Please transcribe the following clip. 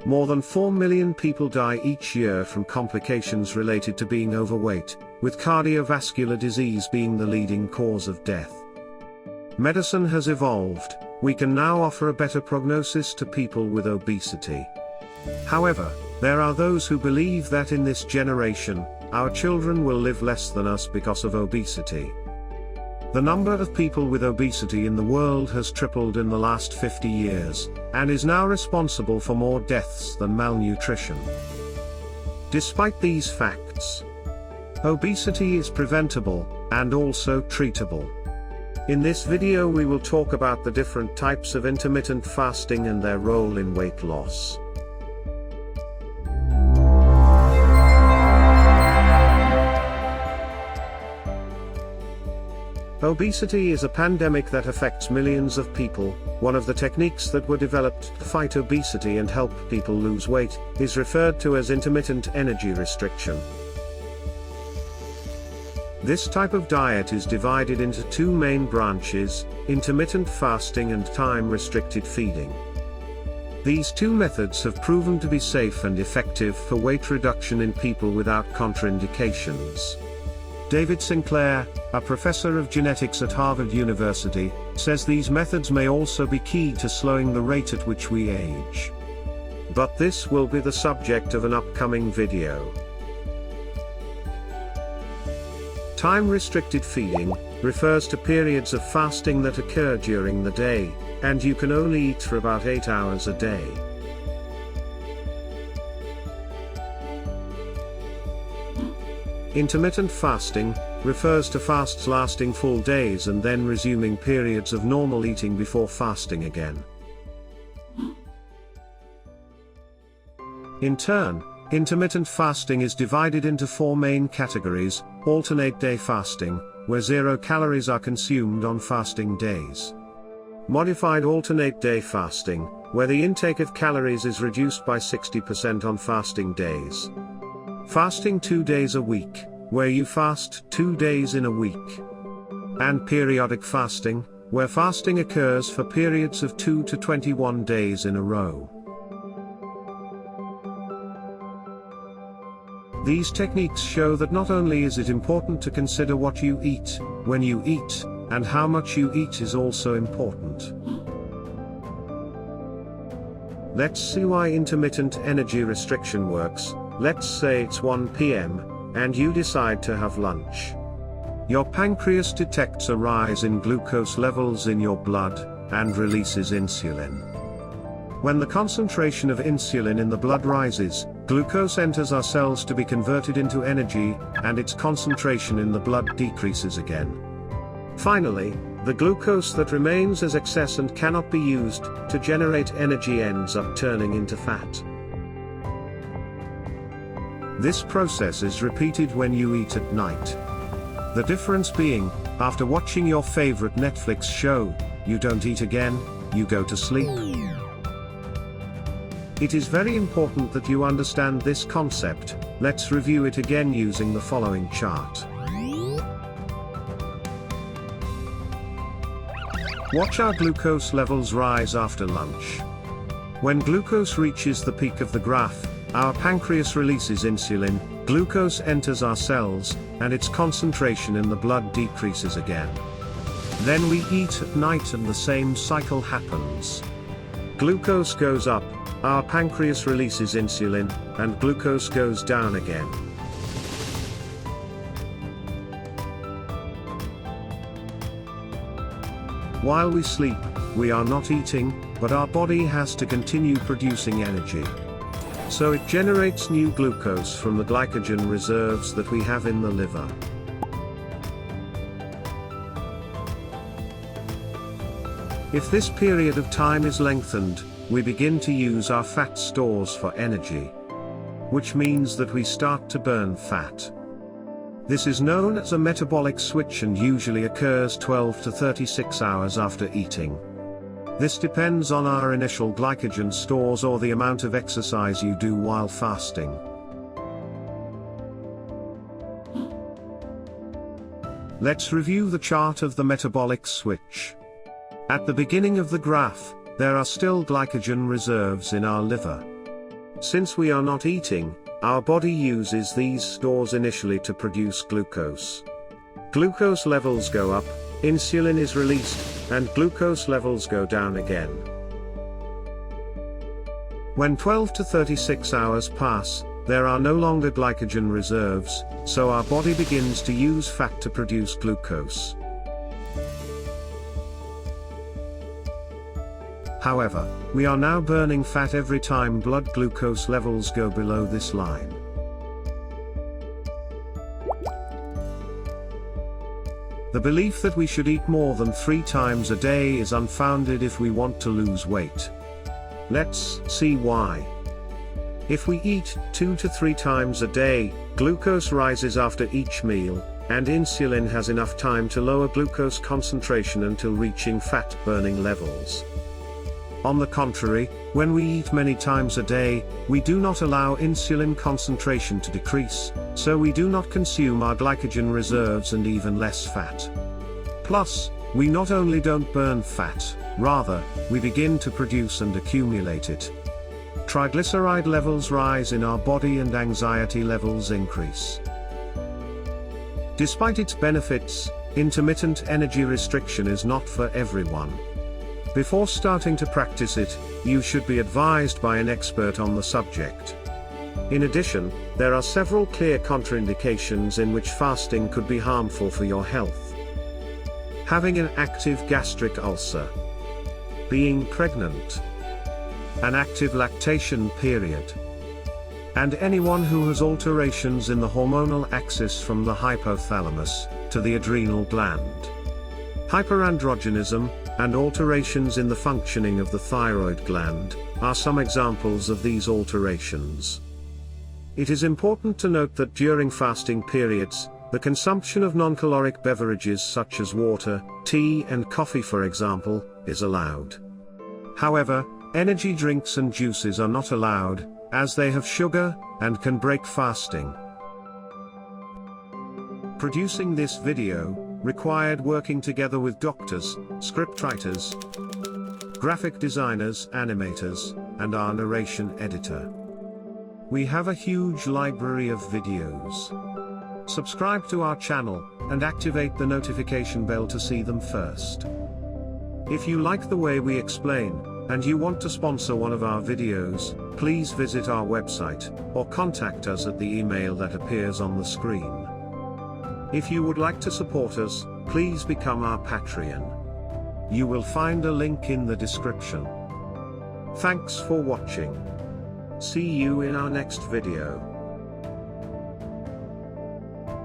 More than 4 million people die each year from complications related to being overweight, with cardiovascular disease being the leading cause of death. Medicine has evolved. We can now offer a better prognosis to people with obesity. However, there are those who believe that in this generation, our children will live less than us because of obesity. The number of people with obesity in the world has tripled in the last 50 years, and is now responsible for more deaths than malnutrition. Despite these facts, obesity is preventable, and also treatable. In this video we will talk about the different types of intermittent fasting and their role in weight loss. Obesity is a pandemic that affects millions of people. One of the techniques that were developed to fight obesity and help people lose weight is referred to as intermittent energy restriction. This type of diet is divided into two main branches: intermittent fasting and time-restricted feeding. These two methods have proven to be safe and effective for weight reduction in people without contraindications. David Sinclair, a professor of genetics at Harvard University, says these methods may also be key to slowing the rate at which we age. But this will be the subject of an upcoming video. Time-restricted feeding refers to periods of fasting that occur during the day, and you can only eat for about 8 hours a day. Intermittent fasting refers to fasts lasting full days and then resuming periods of normal eating before fasting again. In turn, intermittent fasting is divided into four main categories: alternate day fasting, where 0 calories are consumed on fasting days; modified alternate day fasting, where the intake of calories is reduced by 60% on fasting days; fasting 2 days a week, where you fast 2 days in a week; and periodic fasting, where fasting occurs for periods of 2 to 21 days in a row. These techniques show that not only is it important to consider what you eat, when you eat, and how much you eat is also important. Let's see why intermittent energy restriction works. Let's say it's 1 p.m., and you decide to have lunch. Your pancreas detects a rise in glucose levels in your blood, and releases insulin. When the concentration of insulin in the blood rises, glucose enters our cells to be converted into energy, and its concentration in the blood decreases again. Finally, the glucose that remains as excess and cannot be used to generate energy ends up turning into fat. This process is repeated when you eat at night. The difference being, after watching your favorite Netflix show, you don't eat again, you go to sleep. It is very important that you understand this concept. Let's review it again using the following chart. Watch our glucose levels rise after lunch. When glucose reaches the peak of the graph, our pancreas releases insulin, glucose enters our cells, and its concentration in the blood decreases again. Then we eat at night and the same cycle happens. Glucose goes up, our pancreas releases insulin, and glucose goes down again. While we sleep, we are not eating, but our body has to continue producing energy. So it generates new glucose from the glycogen reserves that we have in the liver. If this period of time is lengthened, we begin to use our fat stores for energy, which means that we start to burn fat. This is known as a metabolic switch and usually occurs 12 to 36 hours after eating. This depends on our initial glycogen stores or the amount of exercise you do while fasting. Let's review the chart of the metabolic switch. At the beginning of the graph, there are still glycogen reserves in our liver. Since we are not eating, our body uses these stores initially to produce glucose. Glucose levels go up, insulin is released, and glucose levels go down again. When 12 to 36 hours pass, there are no longer glycogen reserves, so our body begins to use fat to produce glucose. However, we are now burning fat every time blood glucose levels go below this line. The belief that we should eat more than 3 times a day is unfounded if we want to lose weight. Let's see why. If we eat 2 to 3 times a day, glucose rises after each meal, and insulin has enough time to lower glucose concentration until reaching fat-burning levels. On the contrary, when we eat many times a day, we do not allow insulin concentration to decrease, so we do not consume our glycogen reserves and even less fat. Plus, we not only don't burn fat, rather, we begin to produce and accumulate it. Triglyceride levels rise in our body and anxiety levels increase. Despite its benefits, intermittent energy restriction is not for everyone. Before starting to practice it, you should be advised by an expert on the subject. In addition, there are several clear contraindications in which fasting could be harmful for your health. Having an active gastric ulcer, being pregnant, an active lactation period, and anyone who has alterations in the hormonal axis from the hypothalamus to the adrenal gland. Hyperandrogenism, and alterations in the functioning of the thyroid gland, are some examples of these alterations. It is important to note that during fasting periods, the consumption of non-caloric beverages such as water, tea and coffee for example, is allowed. However, energy drinks and juices are not allowed, as they have sugar, and can break fasting. Producing this video required working together with doctors, scriptwriters, graphic designers, animators, and our narration editor. We have a huge library of videos. Subscribe to our channel, and activate the notification bell to see them first. If you like the way we explain, and you want to sponsor one of our videos, please visit our website, or contact us at the email that appears on the screen. If you would like to support us, please become our Patreon. You will find a link in the description. Thanks for watching. See you in our next video.